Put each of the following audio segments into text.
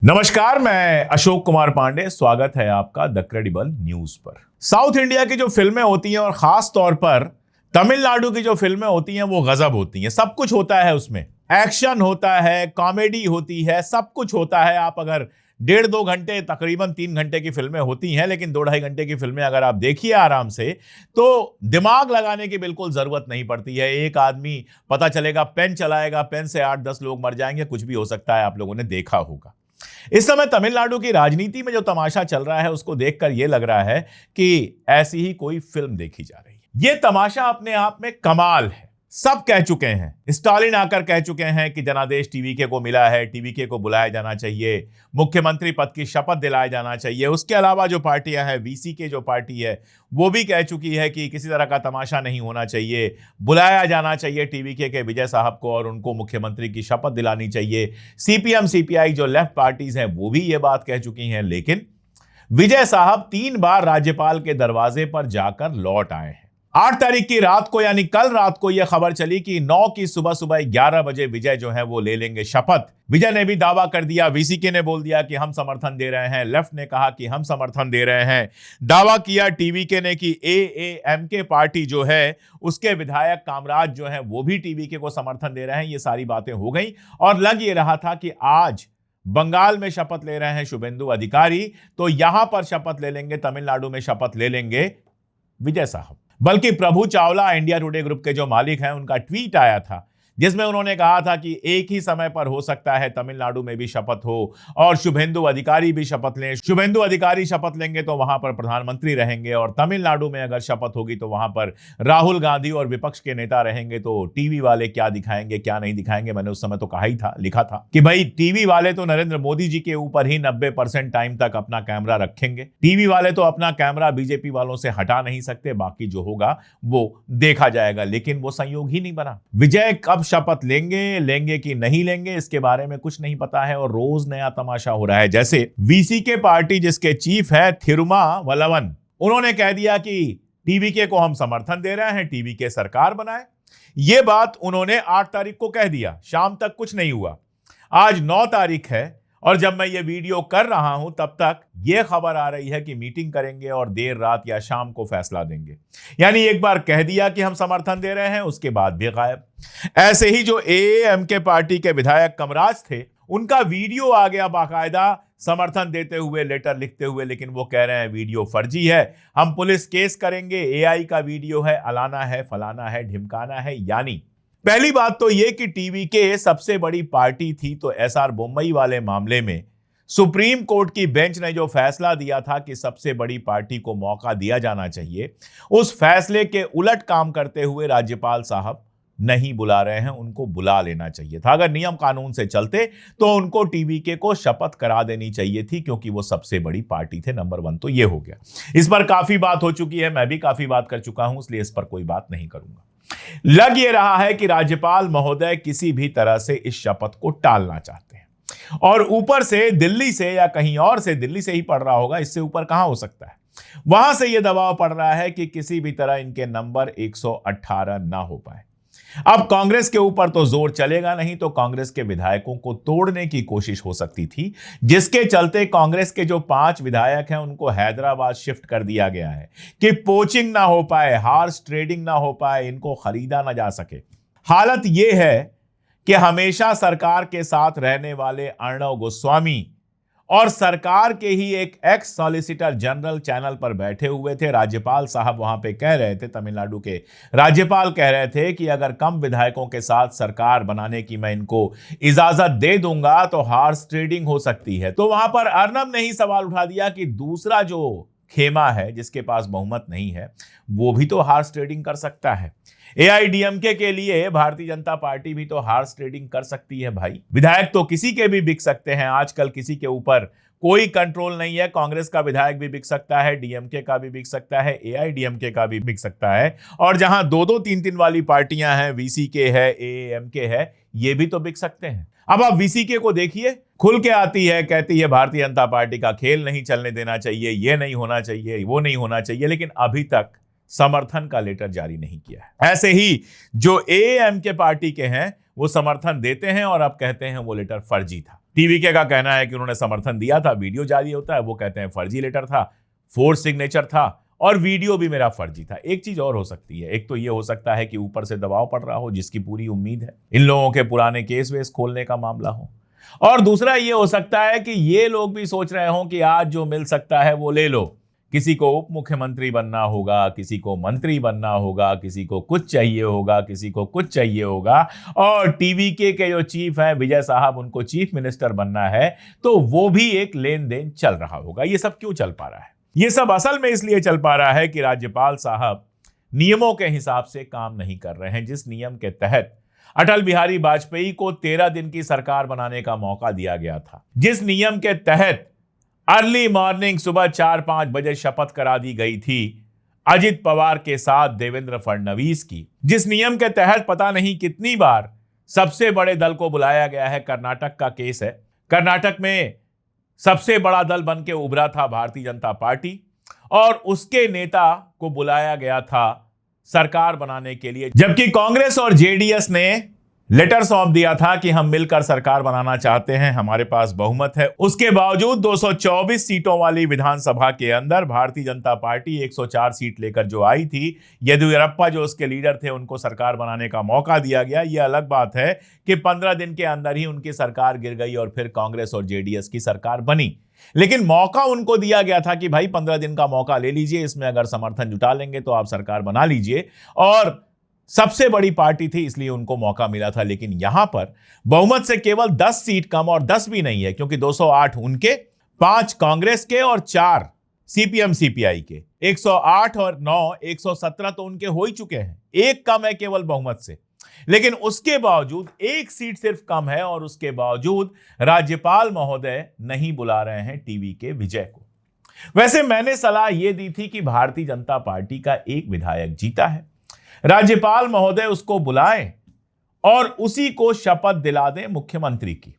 नमस्कार, मैं अशोक कुमार पांडे। स्वागत है आपका द क्रेडिबल न्यूज पर। साउथ इंडिया की जो फिल्में होती हैं और खास तौर पर तमिलनाडु की जो फिल्में होती हैं वो गजब होती हैं। सब कुछ होता है उसमें, एक्शन होता है, कॉमेडी होती है, सब कुछ होता है। आप अगर 1.5-2 घंटे, तकरीबन 3 घंटे की फिल्में होती हैं, लेकिन 2-2.5 घंटे की फिल्में अगर आप देखिए आराम से तो दिमाग लगाने की बिल्कुल जरूरत नहीं पड़ती है। एक आदमी पता चलेगा पेन चलाएगा, पेन से 8-10 लोग मर जाएंगे, कुछ भी हो सकता है। आप लोगों ने देखा होगा इस समय तमिलनाडु की राजनीति में जो तमाशा चल रहा है उसको देखकर यह लग रहा है कि ऐसी ही कोई फिल्म देखी जा रही है। यह तमाशा अपने आप में कमाल है। सब कह चुके हैं, स्टालिन आकर कह चुके हैं कि जनादेश टीवीके को मिला है, टीवीके को बुलाया जाना चाहिए, मुख्यमंत्री पद की शपथ दिलाया जाना चाहिए। उसके अलावा जो पार्टियां हैं, वीसीके जो पार्टी है वो भी कह चुकी है कि किसी तरह का तमाशा नहीं होना चाहिए, बुलाया जाना चाहिए टीवीके के विजय साहब को और उनको मुख्यमंत्री की शपथ दिलानी चाहिए। सीपीएम सीपीआई जो लेफ्ट पार्टीज हैं वो भी ये बात कह चुकी हैं, लेकिन विजय साहब 3 बार राज्यपाल के दरवाजे पर जाकर लौट आए हैं। 8 तारीख की रात को, यानी कल रात को यह खबर चली कि 9 की सुबह 11 बजे विजय जो है वो ले लेंगे शपथ। विजय ने भी दावा कर दिया, वीसीके ने बोल दिया कि हम समर्थन दे रहे हैं, लेफ्ट ने कहा कि हम समर्थन दे रहे हैं। दावा किया टीवीके ने कि एएमके पार्टी जो है उसके विधायक कामराज जो है वो भी टीवीके को समर्थन दे रहे हैं। ये सारी बातें हो गई और लग ये रहा था कि आज बंगाल में शपथ ले रहे हैं शुभेंदु अधिकारी, तो यहां पर शपथ ले लेंगे, तमिलनाडु में शपथ ले लेंगे विजय साहब। बल्कि प्रभु चावला, इंडिया टुडे ग्रुप के जो मालिक हैं, उनका ट्वीट आया था जिसमें उन्होंने कहा था कि एक ही समय पर हो सकता है तमिलनाडु में भी शपथ हो और शुभेंदु अधिकारी भी शपथ लें। शुभेंदु अधिकारी शपथ लेंगे तो वहां पर प्रधानमंत्री रहेंगे और तमिलनाडु में अगर शपथ होगी तो वहां पर राहुल गांधी और विपक्ष के नेता रहेंगे। तो टीवी वाले क्या दिखाएंगे क्या नहीं दिखाएंगे, मैंने उस समय तो कहा ही था, लिखा था कि भाई टीवी वाले तो नरेंद्र मोदी जी के ऊपर ही 90% टाइम तक अपना कैमरा रखेंगे। टीवी वाले तो अपना कैमरा बीजेपी वालों से हटा नहीं सकते, बाकी जो होगा वो देखा जाएगा। लेकिन वो संयोग ही नहीं बना। विजय कब शपथ लेंगे कि नहीं लेंगे इसके बारे में कुछ नहीं पता है और रोज नया तमाशा हो रहा है। जैसे वीसीके पार्टी जिसके चीफ है थिरुमा वलवन, उन्होंने कह दिया कि टीवीके को हम समर्थन दे रहे हैं, टीवीके सरकार बनाए। यह बात उन्होंने 8 तारीख को कह दिया, शाम तक कुछ नहीं हुआ। आज 9 तारीख है और जब मैं ये वीडियो कर रहा हूं तब तक ये खबर आ रही है कि मीटिंग करेंगे और देर रात या शाम को फैसला देंगे। यानी एक बार कह दिया कि हम समर्थन दे रहे हैं, उसके बाद भी गायब। ऐसे ही जो एएमके पार्टी के विधायक कमराज थे, उनका वीडियो आ गया बाकायदा समर्थन देते हुए, लेटर लिखते हुए, लेकिन वो कह रहे हैं वीडियो फर्जी है, हम पुलिस केस करेंगे, एआई का वीडियो है, अलाना है, फलाना है, ढिमकाना है। यानी पहली बात तो यह कि टीवी के सबसे बड़ी पार्टी थी, तो एसआर बोम्मई वाले मामले में सुप्रीम कोर्ट की बेंच ने जो फैसला दिया था कि सबसे बड़ी पार्टी को मौका दिया जाना चाहिए, उस फैसले के उलट काम करते हुए राज्यपाल साहब नहीं बुला रहे हैं। उनको बुला लेना चाहिए था। अगर नियम कानून से चलते तो उनको टीवीके को शपथ करा देनी चाहिए थी, क्योंकि वो सबसे बड़ी पार्टी थे। नंबर 1 तो ये हो गया। इस पर काफी बात हो चुकी है, मैं भी काफी बात कर चुका हूं, इसलिए इस पर कोई बात नहीं करूंगा। लग ये रहा है कि राज्यपाल महोदय किसी भी तरह से इस शपथ को टालना चाहते हैं और ऊपर से दिल्ली से या कहीं और से, दिल्ली से ही पड़ रहा होगा, इससे ऊपर कहां हो सकता है, वहां से यह दबाव पड़ रहा है कि किसी भी तरह इनके नंबर 118 ना हो पाए। अब कांग्रेस के ऊपर तो जोर चलेगा नहीं, तो कांग्रेस के विधायकों को तोड़ने की कोशिश हो सकती थी, जिसके चलते कांग्रेस के जो 5 विधायक हैं उनको हैदराबाद शिफ्ट कर दिया गया है कि पोचिंग ना हो पाए, हॉर्स ट्रेडिंग ना हो पाए, इनको खरीदा ना जा सके। हालत यह है कि हमेशा सरकार के साथ रहने वाले अर्णव गोस्वामी और सरकार के ही एक एक्स सॉलिसिटर जनरल चैनल पर बैठे हुए थे। राज्यपाल साहब वहां पे कह रहे थे, तमिलनाडु के राज्यपाल कह रहे थे कि अगर कम विधायकों के साथ सरकार बनाने की मैं इनको इजाजत दे दूंगा तो हॉर्स ट्रेडिंग हो सकती है। तो वहां पर अर्नब ने ही सवाल उठा दिया कि दूसरा जो खेमा है, जिसके पास बहुमत नहीं है, वो भी तो हॉर्स ट्रेडिंग कर सकता है। एआईडीएमके के लिए भारतीय जनता पार्टी भी तो हॉर्स ट्रेडिंग कर सकती है। भाई, विधायक तो किसी के भी बिक सकते हैं, आजकल किसी के ऊपर कोई कंट्रोल नहीं है। कांग्रेस का विधायक भी बिक सकता है, डीएमके का भी बिक सकता है, एआईडीएमके का भी बिक सकता है, और जहां 2-2, 3-3 वाली पार्टियां हैं, वीसीके है, एएमके है, ये भी तो बिक सकते हैं। अब आप वीसीके को देखिए, खुल के आती है, कहती है भारतीय जनता पार्टी का खेल नहीं चलने देना चाहिए, ये नहीं होना चाहिए, वो नहीं होना चाहिए, लेकिन अभी तक समर्थन का लेटर जारी नहीं किया है। ऐसे ही जो एएमके पार्टी के हैं वो समर्थन देते हैं और अब कहते हैं वो लेटर फर्जी था। टीवीके का कहना है कि उन्होंने समर्थन दिया था, वीडियो जारी होता है, वो कहते हैं फर्जी लेटर था, फोर्स सिग्नेचर था और वीडियो भी मेरा फर्जी था। एक चीज और हो सकती है, एक तो ये हो सकता है कि ऊपर से दबाव पड़ रहा हो, जिसकी पूरी उम्मीद है इन लोगों के पुराने केस वेस खोलने का मामला हो, और दूसरा ये हो सकता है कि ये लोग भी सोच रहे हो कि आज जो मिल सकता है वो ले लो। किसी को उप मुख्यमंत्री बनना होगा, किसी को मंत्री बनना होगा, किसी को कुछ चाहिए होगा, किसी को कुछ चाहिए होगा, और टीवीके के जो चीफ हैं विजय साहब, उनको चीफ मिनिस्टर बनना है, तो वो भी एक लेन देन चल रहा होगा। ये सब क्यों चल पा रहा है? ये सब असल में इसलिए चल पा रहा है कि राज्यपाल साहब नियमों के हिसाब से काम नहीं कर रहे हैं। जिस नियम के तहत अटल बिहारी वाजपेयी को 13 दिन की सरकार बनाने का मौका दिया गया था, जिस नियम के तहत अर्ली मॉर्निंग सुबह 4-5 बजे शपथ करा दी गई थी अजित पवार के साथ देवेंद्र फडणवीस की, जिस नियम के तहत पता नहीं कितनी बार सबसे बड़े दल को बुलाया गया है, कर्नाटक का केस है, कर्नाटक में सबसे बड़ा दल बन के उभरा था भारतीय जनता पार्टी, और उसके नेता को बुलाया गया था सरकार बनाने के लिए, जबकि कांग्रेस और जेडीएस ने लेटर सौंप दिया था कि हम मिलकर सरकार बनाना चाहते हैं, हमारे पास बहुमत है। उसके बावजूद 224 सीटों वाली विधानसभा के अंदर भारतीय जनता पार्टी 104 सीट लेकर जो आई थी, येदियुरप्पा जो उसके लीडर थे, उनको सरकार बनाने का मौका दिया गया। यह अलग बात है कि 15 दिन के अंदर ही उनकी सरकार गिर गई और फिर कांग्रेस और जेडीएस की सरकार बनी, लेकिन मौका उनको दिया गया था कि भाई 15 दिन का मौका ले लीजिए, इसमें अगर समर्थन जुटा लेंगे तो आप सरकार बना लीजिए, और सबसे बड़ी पार्टी थी इसलिए उनको मौका मिला था। लेकिन यहां पर बहुमत से केवल 10 सीट कम, और 10 भी नहीं है क्योंकि 208 उनके, 5 कांग्रेस के और 4 सीपीएम सीपीआई के, 108 और 9 117 तो उनके हो ही चुके हैं, एक कम है केवल बहुमत से। लेकिन उसके बावजूद एक सीट सिर्फ कम है, और उसके बावजूद राज्यपाल महोदय नहीं बुला रहे हैं टीवीके विजय को। वैसे मैंने सलाह यह दी थी कि भारतीय जनता पार्टी का एक विधायक जीता है, राज्यपाल महोदय उसको बुलाएं और उसी को शपथ दिला दें मुख्यमंत्री की,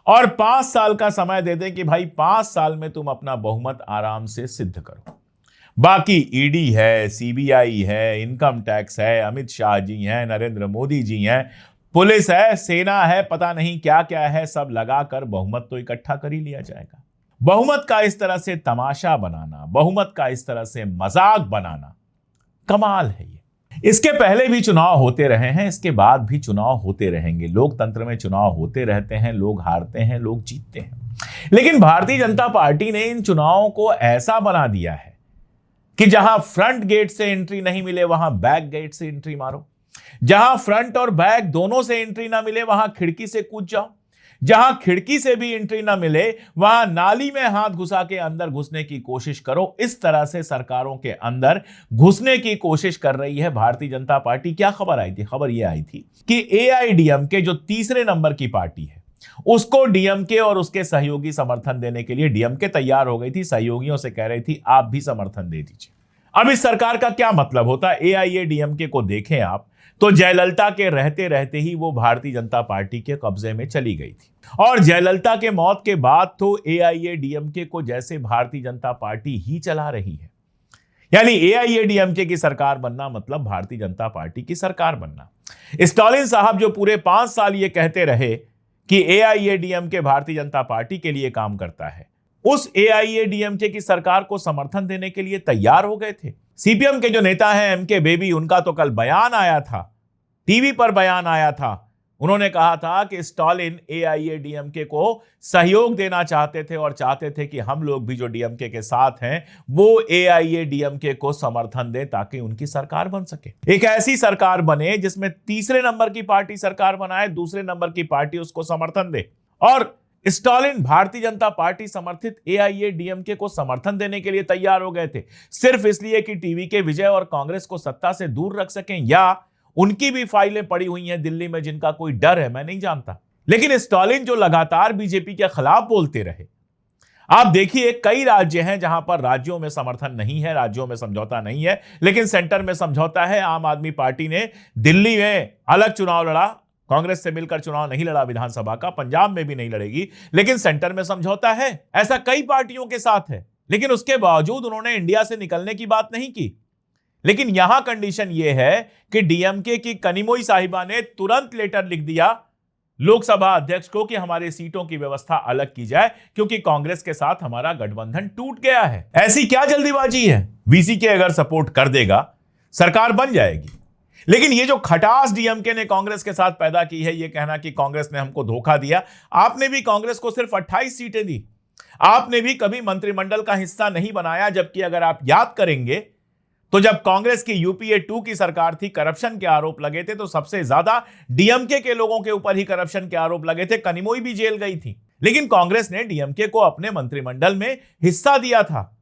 और 5 साल का समय दे दें कि भाई 5 साल में तुम अपना बहुमत आराम से सिद्ध करो। बाकी ईडी है, सीबीआई है, इनकम टैक्स है, अमित शाह जी हैं, नरेंद्र मोदी जी हैं, पुलिस है, सेना है, पता नहीं क्या क्या है, सब लगाकर बहुमत तो इकट्ठा कर ही लिया जाएगा। बहुमत का इस तरह से तमाशा बनाना, बहुमत का इस तरह से मजाक बनाना कमाल है। इसके पहले भी चुनाव होते रहे हैं, इसके बाद भी चुनाव होते रहेंगे। लोकतंत्र में चुनाव होते रहते हैं, लोग हारते हैं, लोग जीतते हैं। लेकिन भारतीय जनता पार्टी ने इन चुनावों को ऐसा बना दिया है कि जहां फ्रंट गेट से एंट्री नहीं मिले वहां बैक गेट से एंट्री मारो, जहां फ्रंट और बैक दोनों से एंट्री ना मिले वहां खिड़की से कूद जाओ, जहां खिड़की से भी एंट्री ना मिले वहां नाली में हाथ घुसा के अंदर घुसने की कोशिश करो। इस तरह से सरकारों के अंदर घुसने की कोशिश कर रही है भारतीय जनता पार्टी। क्या खबर आई थी? खबर यह आई थी कि एआईडीएमके जो तीसरे नंबर की पार्टी है, उसको डीएमके और उसके सहयोगी समर्थन देने के लिए, डीएमके तैयार हो गई थी, सहयोगियों से कह रही थी आप भी समर्थन दे दीजिए। अब इस सरकार का क्या मतलब होता है? एआईएडीएमके को देखें आप तो जयललिता के रहते रहते ही वो भारतीय जनता पार्टी के कब्जे में चली गई थी, और जयललिता के मौत के बाद तो एआईएडीएमके को जैसे भारतीय जनता पार्टी ही चला रही है। यानी एआईएडीएमके की सरकार बनना मतलब भारतीय जनता पार्टी की सरकार बनना। स्टालिन साहब जो पूरे 5 साल ये कहते रहे कि एआईएडीएमके भारतीय जनता पार्टी के लिए काम करता है, उस एआईएडीएमके की सरकार को समर्थन देने के लिए तैयार हो गए थे। सीपीएम के जो नेता हैं एमके बेबी, उनका तो कल बयान आया था, टीवी पर बयान आया था। उन्होंने कहा था कि स्टालिन एआईएडीएमके को सहयोग देना चाहते थे और चाहते थे कि हम लोग भी जो डीएमके के साथ हैं वो एआईएडीएमके को समर्थन दें ताकि उनकी सरकार बन सके। एक ऐसी सरकार बने जिसमें तीसरे नंबर की पार्टी सरकार बनाए, दूसरे नंबर की पार्टी उसको समर्थन दे। और स्टालिन भारतीय जनता पार्टी समर्थित एआईएडीएमके को समर्थन देने के लिए तैयार हो गए थे, सिर्फ इसलिए कि टीवीके विजय और कांग्रेस को सत्ता से दूर रख सकें, या उनकी भी फाइलें पड़ी हुई हैं दिल्ली में जिनका कोई डर है, मैं नहीं जानता। लेकिन स्टालिन जो लगातार बीजेपी के खिलाफ बोलते रहे, आप देखिए कई राज्य हैं जहां पर राज्यों में समर्थन नहीं है, राज्यों में समझौता नहीं है, लेकिन सेंटर में समझौता है। आम आदमी पार्टी ने दिल्ली में अलग चुनाव लड़ा, कांग्रेस से मिलकर चुनाव नहीं लड़ा विधानसभा का, पंजाब में भी नहीं लड़ेगी, लेकिन सेंटर में समझौता है। ऐसा कई पार्टियों के साथ है, लेकिन उसके बावजूद उन्होंने इंडिया से निकलने की बात नहीं की। लेकिन यहां कंडीशन यह है कि डीएमके की कनिमोई साहिबा ने तुरंत लेटर लिख दिया लोकसभा अध्यक्ष को कि हमारी सीटों की व्यवस्था अलग की जाए क्योंकि कांग्रेस के साथ हमारा गठबंधन टूट गया है। ऐसी क्या जल्दीबाजी है? वीसीके अगर सपोर्ट कर देगा सरकार बन जाएगी। लेकिन ये जो खटास डीएमके ने कांग्रेस के साथ पैदा की है, ये कहना कि कांग्रेस ने हमको धोखा दिया। आपने भी कांग्रेस को सिर्फ 28 सीटें दी, आपने भी कभी मंत्रिमंडल का हिस्सा नहीं बनाया। जबकि अगर आप याद करेंगे तो जब कांग्रेस की यूपीए 2 की सरकार थी, करप्शन के आरोप लगे थे, तो सबसे ज्यादा डीएमके के लोगों के ऊपर ही करप्शन के आरोप लगे थे। कनिमोई भी जेल गई थी, लेकिन कांग्रेस ने डीएमके को अपने मंत्रिमंडल में हिस्सा दिया था।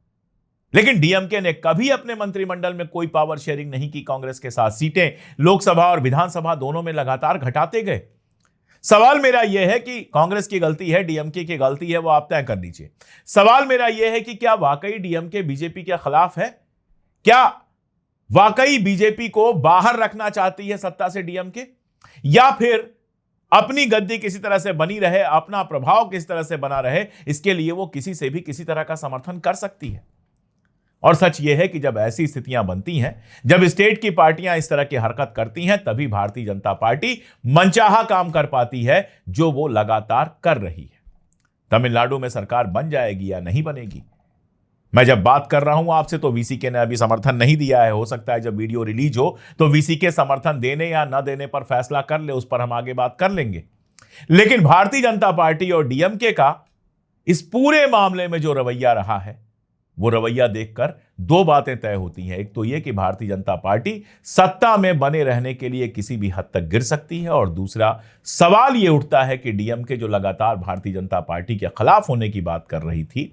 लेकिन डीएमके ने कभी अपने मंत्रिमंडल में कोई पावर शेयरिंग नहीं की कांग्रेस के साथ। सीटें लोकसभा और विधानसभा दोनों में लगातार घटाते गए। सवाल मेरा यह है कि कांग्रेस की गलती है, डीएमके की गलती है, वो आप तय कर लीजिए। सवाल मेरा यह है कि क्या वाकई डीएमके बीजेपी के खिलाफ है? क्या वाकई बीजेपी को बाहर रखना चाहती है सत्ता से डीएमके, या फिर अपनी गद्दी किसी तरह से बनी रहे, अपना प्रभाव किसी तरह से बना रहे, इसके लिए वो किसी से भी किसी तरह का समर्थन कर सकती है? और सच यह है कि जब ऐसी स्थितियां बनती हैं, जब स्टेट की पार्टियां इस तरह की हरकत करती हैं, तभी भारतीय जनता पार्टी मनचाहा काम कर पाती है, जो वो लगातार कर रही है। तमिलनाडु में सरकार बन जाएगी या नहीं बनेगी, मैं जब बात कर रहा हूं आपसे तो वीसीके ने अभी समर्थन नहीं दिया है। हो सकता है जब वीडियो रिलीज हो तो वीसीके समर्थन देने या न देने पर फैसला कर ले, उस पर हम आगे बात कर लेंगे। लेकिन भारतीय जनता पार्टी और डीएमके का इस पूरे मामले में जो रवैया रहा है, वो रवैया देखकर दो बातें तय होती हैं। एक तो यह कि भारतीय जनता पार्टी सत्ता में बने रहने के लिए किसी भी हद तक गिर सकती है, और दूसरा सवाल यह उठता है कि डीएमके जो लगातार भारतीय जनता पार्टी के खिलाफ होने की बात कर रही थी,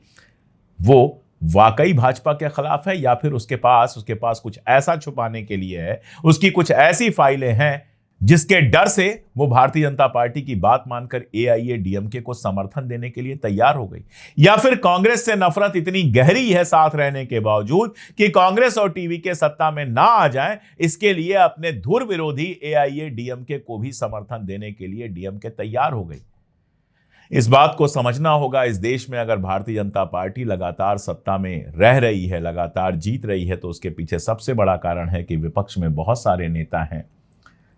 वो वाकई भाजपा के खिलाफ है या फिर उसके पास कुछ ऐसा छुपाने के लिए है, उसकी कुछ ऐसी फाइलें हैं जिसके डर से वो भारतीय जनता पार्टी की बात मानकर एआईएडीएमके को समर्थन देने के लिए तैयार हो गई, या फिर कांग्रेस से नफरत इतनी गहरी है साथ रहने के बावजूद कि कांग्रेस और टीवीके सत्ता में ना आ जाएं, इसके लिए अपने धुर विरोधी एआईएडीएमके को भी समर्थन देने के लिए डीएमके तैयार हो गई। इस बात को समझना होगा, इस देश में अगर भारतीय जनता पार्टी लगातार सत्ता में रह रही है, लगातार जीत रही है, तो उसके पीछे सबसे बड़ा कारण है कि विपक्ष में बहुत सारे नेता हैं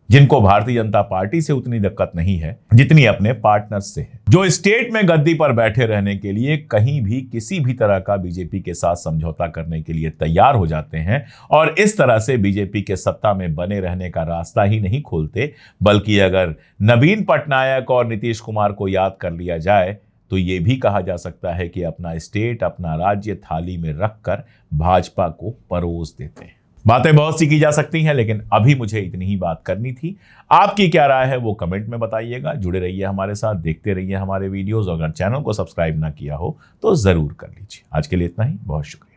जिनको भारतीय जनता पार्टी से उतनी दिक्कत नहीं है जितनी अपने पार्टनर्स से है, जो स्टेट में गद्दी पर बैठे रहने के लिए कहीं भी किसी भी तरह का बीजेपी के साथ समझौता करने के लिए तैयार हो जाते हैं, और इस तरह से बीजेपी के सत्ता में बने रहने का रास्ता ही नहीं खोलते। बल्कि अगर नवीन पटनायक और नीतीश कुमार को याद कर लिया जाए तो यह भी कहा जा सकता है कि अपना स्टेट, अपना राज्य थाली में रखकर भाजपा को परोस देते हैं। बातें बहुत सी की जा सकती हैं, लेकिन अभी मुझे इतनी ही बात करनी थी। आपकी क्या राय है वो कमेंट में बताइएगा। जुड़े रहिए हमारे साथ, देखते रहिए हमारे वीडियोस। अगर चैनल को सब्सक्राइब ना किया हो तो जरूर कर लीजिए। आज के लिए इतना ही, बहुत शुक्रिया।